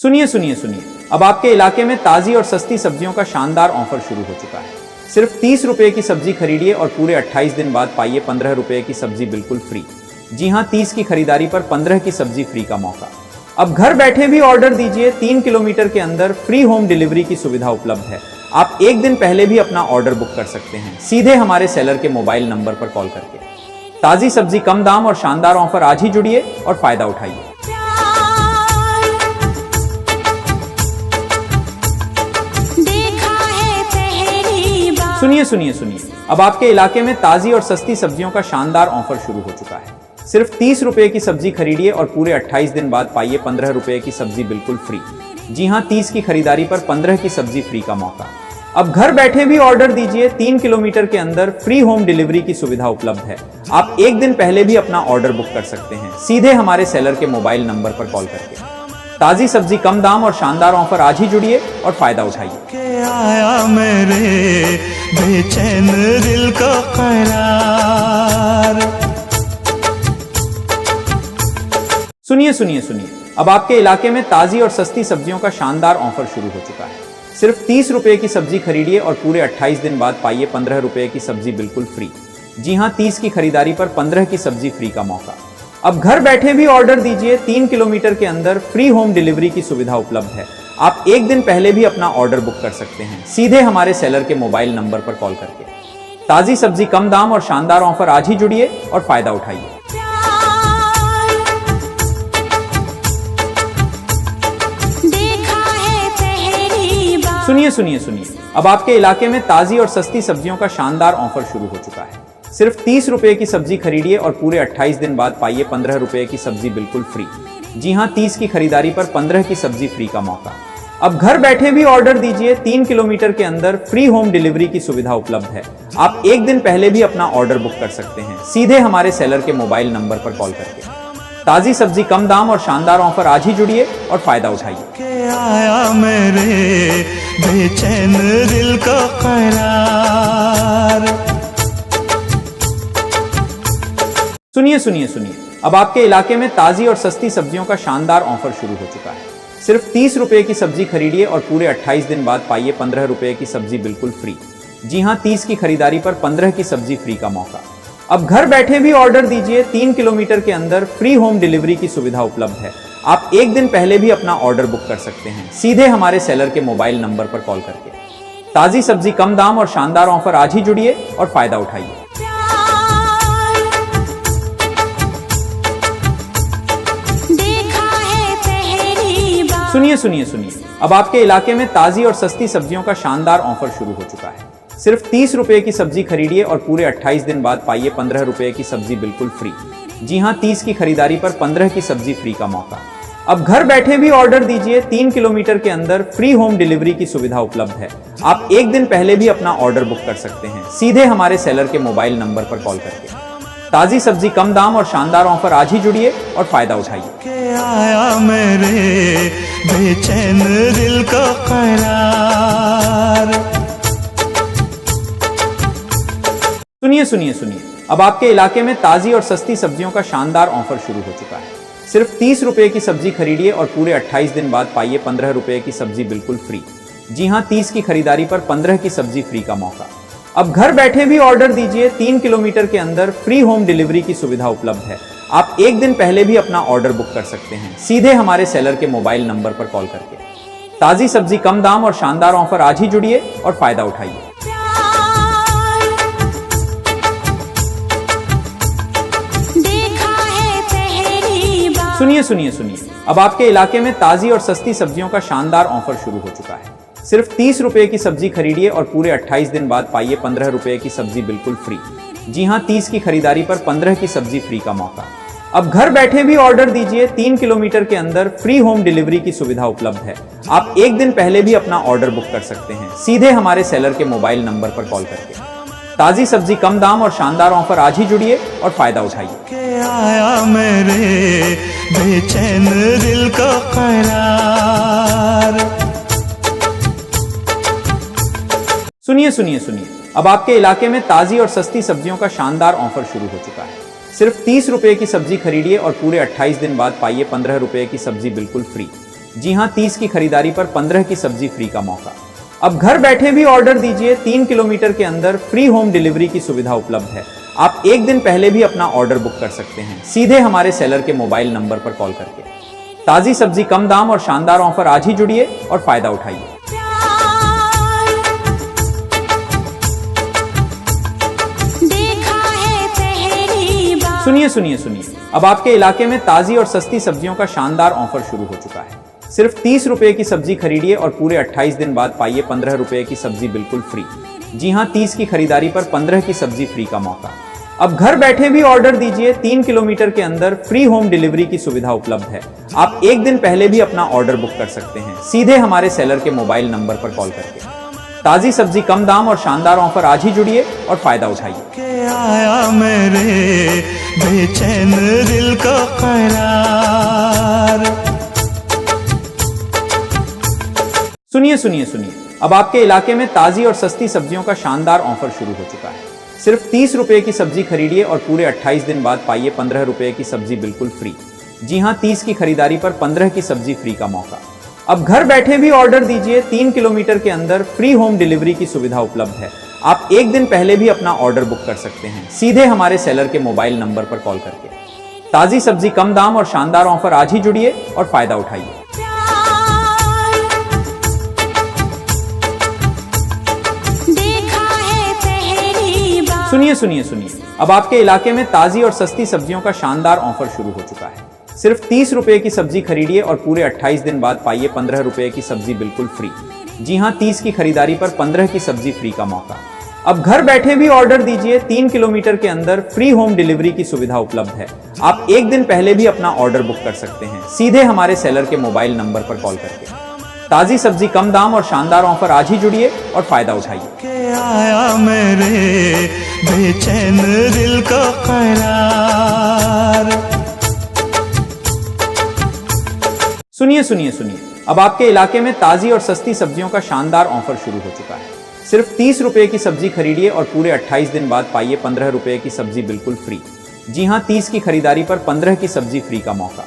सुनिए सुनिए सुनिए, अब आपके इलाके में ताज़ी और सस्ती सब्जियों का शानदार ऑफर शुरू हो चुका है। सिर्फ 30 रुपए की सब्जी खरीदिए और पूरे 28 दिन बाद पाइए 15 रुपए की सब्जी बिल्कुल फ्री। जी हाँ, 30 की खरीदारी पर 15 की सब्जी फ्री का मौका। अब घर बैठे भी ऑर्डर दीजिए, 3 किलोमीटर के अंदर फ्री होम डिलीवरी की सुविधा उपलब्ध है। आप एक दिन पहले भी अपना ऑर्डर बुक कर सकते हैं, सीधे हमारे सेलर के मोबाइल नंबर पर कॉल करके। ताज़ी सब्जी, कम दाम और शानदार ऑफर, आज ही जुड़िए और फायदा उठाइए। सुनिए सुनिए सुनिए, अब आपके इलाके में ताज़ी और सस्ती सब्जियों का शानदार ऑफर शुरू हो चुका है। सिर्फ 30 रुपए की सब्जी खरीदिए और पूरे 28 दिन बाद पाइए 15 रुपए की सब्जी बिल्कुल फ्री। जी हाँ, 30 की खरीदारी पर 15 की सब्जी फ्री का मौका। अब घर बैठे भी ऑर्डर दीजिए, 3 किलोमीटर के अंदर फ्री होम डिलीवरी की सुविधा उपलब्ध है। आप एक दिन पहले भी अपना ऑर्डर बुक कर सकते हैं, सीधे हमारे सेलर के मोबाइल नंबर पर कॉल करके। ताज़ी सब्जी, कम दाम और शानदार ऑफर, आज ही जुड़िए और फायदा उठाइए। आया मेरे बेचैन दिल को करार। सुनिए सुनिए सुनिए, अब आपके इलाके में ताज़ी और सस्ती सब्जियों का शानदार ऑफर शुरू हो चुका है। सिर्फ 30 रुपए की सब्जी खरीदिए और पूरे 28 दिन बाद पाइए 15 रुपए की सब्जी बिल्कुल फ्री। जी हाँ, 30 की खरीदारी पर 15 की सब्जी फ्री का मौका। अब घर बैठे भी ऑर्डर दीजिए, 3 किलोमीटर के अंदर फ्री होम डिलीवरी की सुविधा उपलब्ध है। आप एक दिन पहले भी अपना ऑर्डर बुक कर सकते हैं, सीधे हमारे सेलर के मोबाइल नंबर पर कॉल करके। ताज़ी सब्जी, कम दाम और शानदार ऑफर, आज ही जुड़िए और फायदा उठाइए। सुनिए सुनिए सुनिए, अब आपके इलाके में ताज़ी और सस्ती सब्जियों का शानदार ऑफर शुरू हो चुका है। सिर्फ 30 रुपए की सब्जी खरीदिए और पूरे 28 दिन बाद पाइए 15 रुपए की सब्जी बिल्कुल फ्री। जी हाँ, 30 की खरीदारी पर 15 की सब्जी फ्री का मौका। अब घर बैठे भी ऑर्डर दीजिए, 3 किलोमीटर के अंदर फ्री होम डिलीवरी की सुविधा उपलब्ध है। आप एक दिन पहले भी अपना ऑर्डर बुक कर सकते हैं, सीधे हमारे सेलर के मोबाइल नंबर पर कॉल करके। ताज़ी सब्जी, कम दाम और शानदार ऑफर, आज ही जुड़िए और फायदा उठाइए। आया मेरे बेचैन दिल को करार। सुनिए सुनिए सुनिए, अब आपके इलाके में ताज़ी और सस्ती सब्जियों का शानदार ऑफर शुरू हो चुका है। सिर्फ 30 रुपए की सब्जी खरीदिए और पूरे 28 दिन बाद पाइए 15 रुपए की सब्जी बिल्कुल फ्री। जी हाँ, 30 की खरीदारी पर 15 की सब्जी फ्री का मौका। अब घर बैठे भी ऑर्डर दीजिए, 3 किलोमीटर के अंदर फ्री होम डिलीवरी की सुविधा उपलब्ध है। आप एक दिन पहले भी अपना ऑर्डर बुक कर सकते हैं, सीधे हमारे सेलर के मोबाइल नंबर पर कॉल करके। ताज़ी सब्जी, कम दाम और शानदार ऑफर, आज ही जुड़िए और फायदा उठाइए। सुनिए सुनिए सुनिए, अब आपके इलाके में ताज़ी और सस्ती सब्जियों का शानदार ऑफर शुरू हो चुका है। सिर्फ 30 रुपए की सब्जी खरीदिए और पूरे 28 दिन बाद पाइए 15 रुपए की सब्जी बिल्कुल फ्री। जी हाँ, 30 की खरीदारी पर 15 की सब्जी फ्री का मौका। अब घर बैठे भी ऑर्डर दीजिए, 3 किलोमीटर के अंदर फ्री होम डिलीवरी की सुविधा उपलब्ध है। आप एक दिन पहले भी अपना ऑर्डर बुक कर सकते हैं, सीधे हमारे सेलर के मोबाइल नंबर पर कॉल करके। ताज़ी सब्जी, कम दाम और शानदार ऑफर, आज ही जुड़िए और फायदा उठाइए। आया मेरे बेचैन दिल को करार। सुनिए सुनिए सुनिए, अब आपके इलाके में ताज़ी और सस्ती सब्जियों का शानदार ऑफर शुरू हो चुका है। सिर्फ 30 रुपए की सब्जी खरीदिए और पूरे 28 दिन बाद पाइए 15 रुपए की सब्जी बिल्कुल फ्री। जी हाँ, 30 की खरीदारी पर 15 की सब्जी फ्री का मौका। अब घर बैठे भी ऑर्डर दीजिए, 3 किलोमीटर के अंदर फ्री होम डिलीवरी की सुविधा उपलब्ध है। आप एक दिन पहले भी अपना ऑर्डर बुक कर सकते हैं, सीधे हमारे सेलर के मोबाइल नंबर पर कॉल करके। ताज़ी सब्जी, कम दाम और शानदार ऑफर, आज ही जुड़िए और फायदा उठाइए। सुनिए सुनिए सुनिए, अब आपके इलाके में ताज़ी और सस्ती सब्जियों का शानदार ऑफर शुरू हो चुका है। सिर्फ 30 रुपए की सब्जी खरीदिए और पूरे 28 दिन बाद पाइए 15 रुपए की सब्जी बिल्कुल फ्री। जी हाँ, 30 की खरीदारी पर 15 की सब्जी फ्री का मौका। अब घर बैठे भी ऑर्डर दीजिए, 3 किलोमीटर के अंदर फ्री होम डिलीवरी की सुविधा उपलब्ध है। आप एक दिन पहले भी अपना ऑर्डर बुक कर सकते हैं, सीधे हमारे सेलर के मोबाइल नंबर पर कॉल करके। ताज़ी सब्जी, कम दाम और शानदार ऑफर, आज ही जुड़िए और फायदा उठाइए। आया मेरे बेचैन दिल को करार। सुनिए सुनिए सुनिए, अब आपके इलाके में ताज़ी और सस्ती सब्जियों का शानदार ऑफर शुरू हो चुका है। सिर्फ 30 रुपए की सब्जी खरीदिए और पूरे 28 दिन बाद पाइए 15 रुपए की सब्जी बिल्कुल फ्री। जी हां, 30 की खरीदारी पर 15 की सब्जी फ्री का मौका। अब घर बैठे भी ऑर्डर दीजिए, 3 किलोमीटर के अंदर फ्री होम डिलीवरी की सुविधा उपलब्ध है। आप एक दिन पहले भी अपना ऑर्डर बुक कर सकते हैं, सीधे हमारे सेलर के मोबाइल नंबर पर कॉल करके। ताजी सब्जी, कम दाम और शानदार ऑफर, आज ही जुड़िए और फायदा उठाइए। सुनिए सुनिए सुनिए, अब आपके इलाके में ताजी और सस्ती सब्जियों का शानदार ऑफर शुरू हो चुका है। सिर्फ 30 रुपए की सब्जी खरीदिए और पूरे 28 दिन बाद पाइए 15 रुपए की सब्जी बिल्कुल फ्री। जी हां, 30 की खरीदारी पर 15 की सब्जी फ्री का मौका। अब घर बैठे भी ऑर्डर दीजिए, 3 किलोमीटर के अंदर फ्री होम डिलीवरी की सुविधा उपलब्ध है। आप एक दिन पहले भी अपना ऑर्डर बुक कर सकते हैं, सीधे हमारे सेलर के मोबाइल नंबर पर कॉल करके। ताजी सब्जी, कम दाम और शानदार ऑफर, आज ही जुड़िए और फायदा उठाइए। आया मेरे बेचैन दिल को करार। सुनिए सुनिए सुनिए, अब आपके इलाके में ताजी और सस्ती सब्जियों का शानदार ऑफर शुरू हो चुका है। सिर्फ 30 रुपए की सब्जी खरीदिए और पूरे 28 दिन बाद पाइए 15 रुपए की सब्जी बिल्कुल फ्री। जी हां, 30 की खरीदारी पर 15 की सब्जी फ्री का मौका। अब घर बैठे भी ऑर्डर दीजिए, 3 किलोमीटर के अंदर फ्री होम डिलीवरी की सुविधा उपलब्ध है। आप एक दिन पहले भी अपना ऑर्डर बुक कर सकते हैं, सीधे हमारे सेलर के मोबाइल नंबर पर कॉल करके। ताजी सब्जी, कम दाम और शानदार ऑफर, आज ही जुड़िए और फायदा उठाइए। सुनिए सुनिए सुनिए, अब आपके इलाके में ताजी और सस्ती सब्जियों का शानदार ऑफर शुरू हो चुका है। सिर्फ 30 रुपए की सब्जी खरीदिए और पूरे 28 दिन बाद पाइए 15 रुपए की सब्जी बिल्कुल फ्री। जी हां, 30 की खरीदारी पर 15 की सब्जी फ्री का मौका। अब घर बैठे भी ऑर्डर दीजिए, 3 किलोमीटर के अंदर फ्री होम डिलीवरी की सुविधा उपलब्ध है। आप एक दिन पहले भी अपना ऑर्डर बुक कर सकते हैं, सीधे हमारे सेलर के मोबाइल नंबर पर कॉल करके। ताजी सब्जी, कम दाम और शानदार ऑफर, आज ही जुड़िए और फायदा उठाइए। आया मेरे बेचैन दिल को करार। सुनिए सुनिए सुनिए, अब आपके इलाके में ताजी और सस्ती सब्जियों का शानदार ऑफर शुरू हो चुका है। सिर्फ 30 रुपए की सब्जी खरीदिए और पूरे 28 दिन बाद पाइए 15 रुपए की सब्जी बिल्कुल फ्री। जी हां, 30 की खरीदारी पर 15 की सब्जी फ्री का मौका।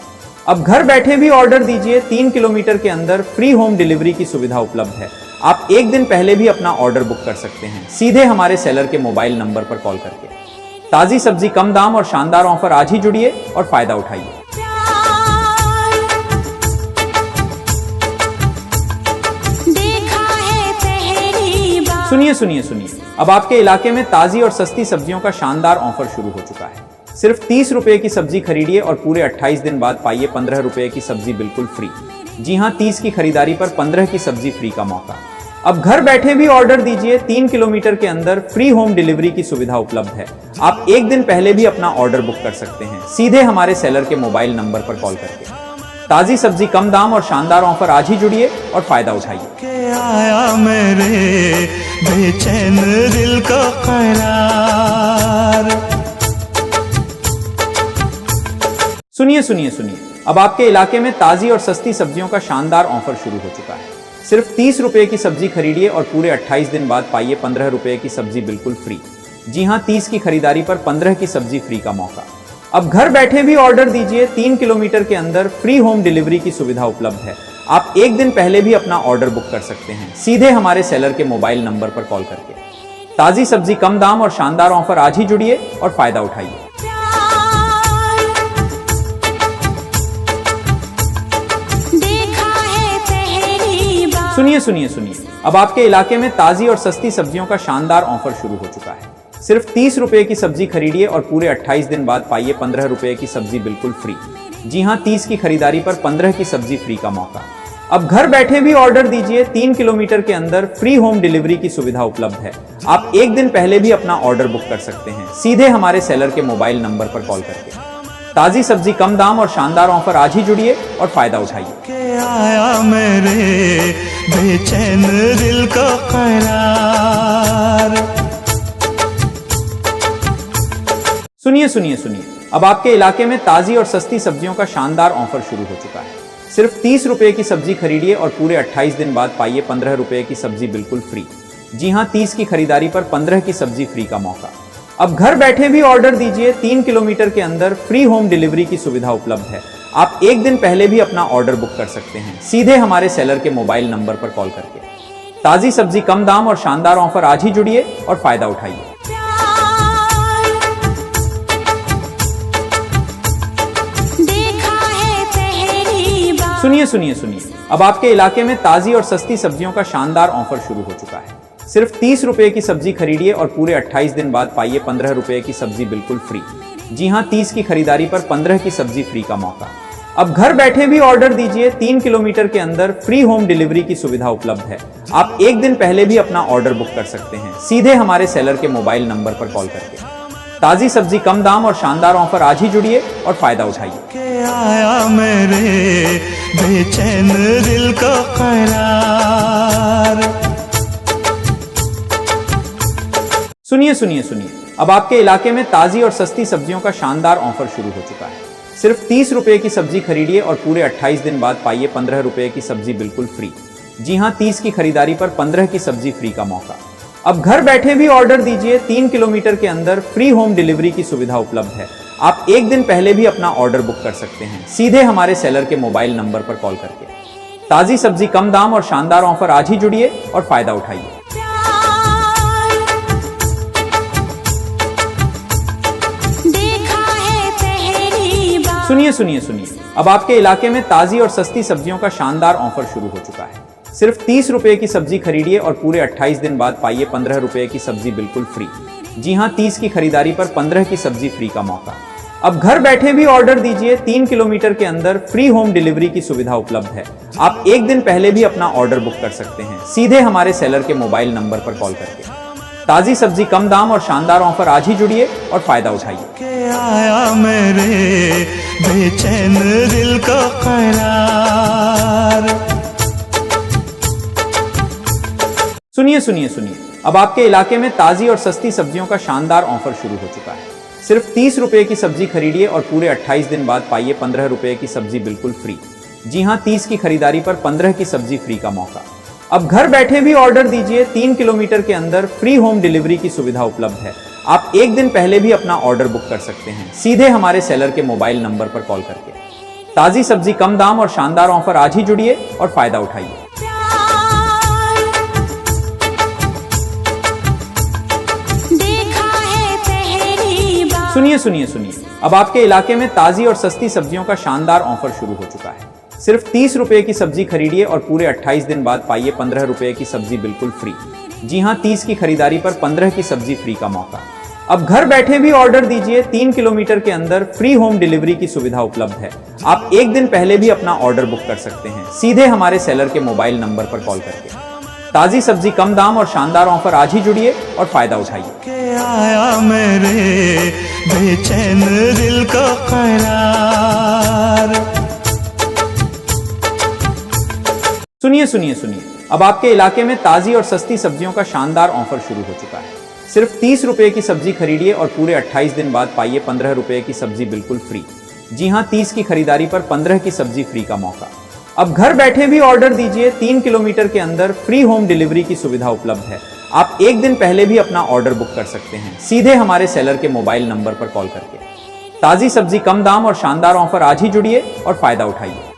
अब घर बैठे भी ऑर्डर दीजिए, 3 किलोमीटर के अंदर फ्री होम डिलीवरी की सुविधा उपलब्ध है। आप एक दिन पहले भी अपना ऑर्डर बुक कर सकते हैं, सीधे हमारे सेलर के मोबाइल नंबर पर कॉल करके। ताजी सब्जी, कम दाम और शानदार ऑफर, आज ही जुड़िए और फायदा उठाइए। सुनिए सुनिए सुनिए, अब आपके इलाके में ताजी और सस्ती सब्जियों का शानदार ऑफर शुरू हो चुका है। सिर्फ 30 रुपए की सब्जी खरीदिए और पूरे 28 दिन बाद पाइए 15 रुपए की सब्जी बिल्कुल फ्री। जी हां, 30 की खरीदारी पर 15 की सब्जी फ्री का मौका। अब घर बैठे भी ऑर्डर दीजिए, 3 किलोमीटर के अंदर फ्री होम डिलीवरी की सुविधा उपलब्ध है। आप एक दिन पहले भी अपना ऑर्डर बुक कर सकते हैं, सीधे हमारे सेलर के मोबाइल नंबर पर कॉल करके। ताजी सब्जी, कम दाम और शानदार ऑफर, आज ही जुड़िए और फायदा उठाइए। आया मेरे बेचैन दिल को करार। सुनिए सुनिए सुनिए, अब आपके इलाके में ताजी और सस्ती सब्जियों का शानदार ऑफर शुरू हो चुका है। सिर्फ 30 रुपए की सब्जी खरीदिए और पूरे 28 दिन बाद पाइए 15 रुपए की सब्जी बिल्कुल फ्री। जी हां, 30 की खरीदारी पर 15 की सब्जी फ्री का मौका। अब घर बैठे भी ऑर्डर दीजिए, 3 किलोमीटर के अंदर फ्री होम डिलीवरी की सुविधा उपलब्ध है। आप एक दिन पहले भी अपना ऑर्डर बुक कर सकते हैं, सीधे हमारे सेलर के मोबाइल नंबर पर कॉल करके। ताजी सब्जी, कम दाम और शानदार ऑफर, आज ही जुड़िए और फायदा उठाइए। सुनिए सुनिए सुनिए, अब आपके इलाके में ताजी और सस्ती सब्जियों का शानदार ऑफर शुरू हो चुका है। सिर्फ 30 रुपए की सब्जी खरीदिए और पूरे 28 दिन बाद पाइए 15 रुपए की सब्जी बिल्कुल फ्री। जी हां, 30 की खरीदारी पर 15 की सब्जी फ्री का मौका। अब घर बैठे भी ऑर्डर दीजिए, 3 किलोमीटर के अंदर फ्री होम डिलीवरी की सुविधा उपलब्ध है। आप एक दिन पहले भी अपना ऑर्डर बुक कर सकते हैं, सीधे हमारे सेलर के मोबाइल नंबर पर कॉल करके। ताजी सब्जी, कम दाम और शानदार ऑफर, आज ही जुड़िए और फायदा उठाइए। आया मेरे बेचैन दिल को करार। सुनिए सुनिए सुनिए, अब आपके इलाके में ताजी और सस्ती सब्जियों का शानदार ऑफर शुरू हो चुका है। सिर्फ 30 रुपए की सब्जी खरीदिए और पूरे 28 दिन बाद पाइए 15 रुपए की सब्जी बिल्कुल फ्री। जी हां, 30 की खरीदारी पर 15 की सब्जी फ्री का मौका। अब घर बैठे भी ऑर्डर दीजिए, 3 किलोमीटर के अंदर फ्री होम डिलीवरी की सुविधा उपलब्ध है। आप एक दिन पहले भी अपना ऑर्डर बुक कर सकते हैं सीधे हमारे सेलर के मोबाइल नंबर पर कॉल करके। ताजी सब्जी, कम दाम और शानदार ऑफर, आज ही जुड़िए और फायदा उठाइए। सुनिए सुनिए सुनिए, अब आपके इलाके में ताजी और सस्ती सब्जियों का शानदार ऑफर शुरू हो चुका है। सिर्फ 30 रुपए की सब्जी खरीदिए और पूरे 28 दिन बाद पाइए 15 रुपए की सब्जी बिल्कुल फ्री। जी हां, 30 की खरीदारी पर 15 की सब्जी फ्री का मौका। अब घर बैठे भी ऑर्डर दीजिए, 3 किलोमीटर के अंदर फ्री होम डिलीवरी की सुविधा उपलब्ध है। आप एक दिन पहले भी अपना ऑर्डर बुक कर सकते हैं सीधे हमारे सेलर के मोबाइल नंबर पर कॉल करके। ताजी सब्जी, कम दाम और शानदार ऑफर, आज ही जुड़िए और फायदा उठाइए। आया मेरे बेचैन दिल को करार। सुनिए सुनिए सुनिए, अब आपके इलाके में ताजी और सस्ती सब्जियों का शानदार ऑफर शुरू हो चुका है। सिर्फ 30 रुपए की सब्जी खरीदिए और पूरे 28 दिन बाद पाइए 15 रुपए की सब्जी बिल्कुल फ्री। जी हां, 30 की खरीदारी पर 15 की सब्जी फ्री का मौका। अब घर बैठे भी ऑर्डर दीजिए, 3 किलोमीटर के अंदर फ्री होम डिलीवरी की सुविधा उपलब्ध है। आप एक दिन पहले भी अपना ऑर्डर बुक कर सकते हैं सीधे हमारे सेलर के मोबाइल नंबर पर कॉल करके। ताजी सब्जी, कम दाम और शानदार ऑफर, आज ही जुड़िए और फायदा उठाइए। सुनिए सुनिए सुनिए, अब आपके इलाके में ताजी और सस्ती सब्जियों का शानदार ऑफर शुरू हो चुका है। सिर्फ 30 रुपए की सब्जी खरीदिए और पूरे 28 दिन बाद पाइए 15 रुपए की सब्जी बिल्कुल फ्री। जी हां, 30 की खरीदारी पर 15 की सब्जी फ्री का मौका। अब घर बैठे भी ऑर्डर दीजिए, 3 किलोमीटर के अंदर फ्री होम डिलीवरी की सुविधा उपलब्ध है। आप एक दिन पहले भी अपना ऑर्डर बुक कर सकते हैं सीधे हमारे सेलर के मोबाइल नंबर पर कॉल करके। ताजी सब्जी, कम दाम और शानदार ऑफर, आज ही जुड़िए और फायदा उठाइए। आया मेरे बेचैन दिल को करार। सुनिए सुनिए सुनिए, अब आपके इलाके में ताजी और सस्ती सब्जियों का शानदार ऑफर शुरू हो चुका है। सिर्फ 30 रुपए की सब्जी खरीदिए और पूरे 28 दिन बाद पाइए 15 रुपए की सब्जी बिल्कुल फ्री। जी हां, 30 की खरीदारी पर 15 की सब्जी फ्री का मौका। अब घर बैठे भी ऑर्डर दीजिए, 3 किलोमीटर के अंदर फ्री होम डिलीवरी की सुविधा उपलब्ध है। आप एक दिन पहले भी अपना ऑर्डर बुक कर सकते हैं सीधे हमारे सेलर के मोबाइल नंबर पर कॉल करके। ताजी सब्जी, कम दाम और शानदार ऑफर, आज ही जुड़िए और फायदा उठाइए। सुनिए सुनिए सुनिए, अब आपके इलाके में ताजी और सस्ती सब्जियों का शानदार ऑफर शुरू हो चुका है। सिर्फ 30 रुपए की सब्जी खरीदिए और पूरे 28 दिन बाद पाइए 15 रुपए की सब्जी बिल्कुल फ्री। जी हां, 30 की खरीदारी पर 15 की सब्जी फ्री का मौका। अब घर बैठे भी ऑर्डर दीजिए, 3 किलोमीटर के अंदर फ्री होम डिलीवरी की सुविधा उपलब्ध है। आप एक दिन पहले भी अपना ऑर्डर बुक कर सकते हैं सीधे हमारे सेलर के मोबाइल नंबर पर कॉल करके। ताजी सब्जी, कम दाम और शानदार ऑफर, आज ही जुड़िए और फायदा उठाइए। आया मेरे बेचैन दिल को करार। सुनिए सुनिए सुनिए, अब आपके इलाके में ताजी और सस्ती सब्जियों का शानदार ऑफर शुरू हो चुका है। सिर्फ 30 रुपए की सब्जी खरीदिए और पूरे 28 दिन बाद पाइए 15 रुपए की सब्जी बिल्कुल फ्री। जी हां, 30 की खरीदारी पर 15 की सब्जी फ्री का मौका। अब घर बैठे भी ऑर्डर दीजिए, 3 किलोमीटर के अंदर फ्री होम डिलीवरी की सुविधा उपलब्ध है। आप एक दिन पहले भी अपना ऑर्डर बुक कर सकते हैं सीधे हमारे सेलर के मोबाइल नंबर पर कॉल करके। ताजी सब्जी, कम दाम और शानदार ऑफर, आज ही जुड़िए और फायदा उठाइए।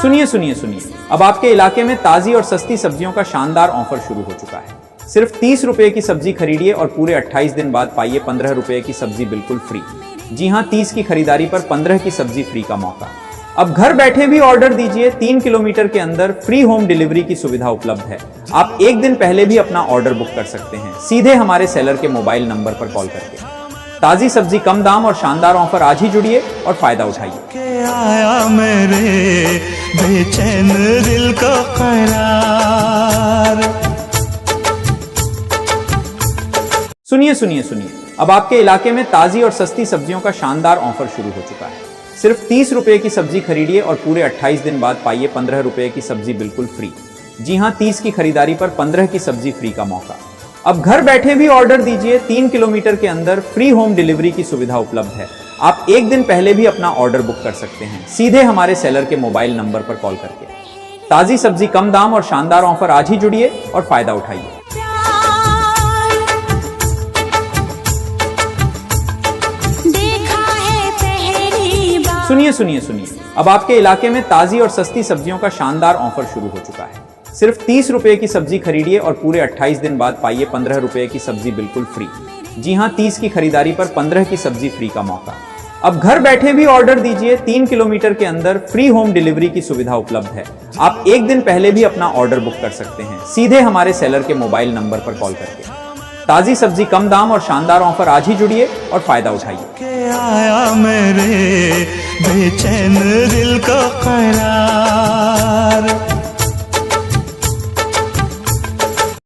सुनिए सुनिए सुनिए, अब आपके इलाके में ताजी और सस्ती सब्जियों का शानदार ऑफर शुरू हो चुका है। सिर्फ 30 रुपए की सब्जी खरीदिए और पूरे 28 दिन बाद पाइए 15 रुपए की सब्जी बिल्कुल फ्री। जी हां, 30 की खरीदारी पर 15 की सब्जी फ्री का मौका। अब घर बैठे भी ऑर्डर दीजिए, 3 किलोमीटर के अंदर फ्री होम डिलीवरी की सुविधा उपलब्ध है। आप एक दिन पहले भी अपना ऑर्डर बुक कर सकते हैं सीधे हमारे सेलर के मोबाइल नंबर पर कॉल करके। ताजी सब्जी, कम दाम और शानदार ऑफर, आज ही जुड़िए और फायदा उठाइए। आया मेरे बेचैन दिल को करार। सुनिए सुनिए सुनिए, अब आपके इलाके में ताजी और सस्ती सब्जियों का शानदार ऑफर शुरू हो चुका है। सिर्फ 30 रुपए की सब्जी खरीदिए और पूरे 28 दिन बाद पाइए 15 रुपए की सब्जी बिल्कुल फ्री। जी हां, 30 की खरीदारी पर 15 की सब्जी फ्री का मौका। अब घर बैठे भी ऑर्डर दीजिए, 3 किलोमीटर के अंदर फ्री होम डिलीवरी की सुविधा उपलब्ध है। आप एक दिन पहले भी अपना ऑर्डर बुक कर सकते हैं सीधे हमारे सेलर के मोबाइल नंबर पर कॉल करके। ताजी सब्जी, कम दाम और शानदार ऑफर, आज ही जुड़िए और फायदा उठाइए। सुनिए सुनिए सुनिए, अब आपके इलाके में ताजी और सस्ती सब्जियों का शानदार ऑफर शुरू हो चुका है। सिर्फ 30 रुपए की सब्जी खरीदिए और पूरे 28 दिन बाद पाइए 15 रुपए की सब्जी बिल्कुल फ्री। जी हां, 30 की खरीदारी पर 15 की सब्जी फ्री का मौका। अब घर बैठे भी ऑर्डर दीजिए, 3 किलोमीटर के अंदर फ्री होम डिलीवरी की सुविधा उपलब्ध है। आप एक दिन पहले भी अपना ऑर्डर बुक कर सकते हैं, सीधे हमारे सेलर के मोबाइल नंबर पर कॉल करके। ताजी सब्जी, कम दाम और शानदार ऑफर, आज ही जुड़िए और फायदा उठाइए। के आया मेरे बेचैन दिल को करार।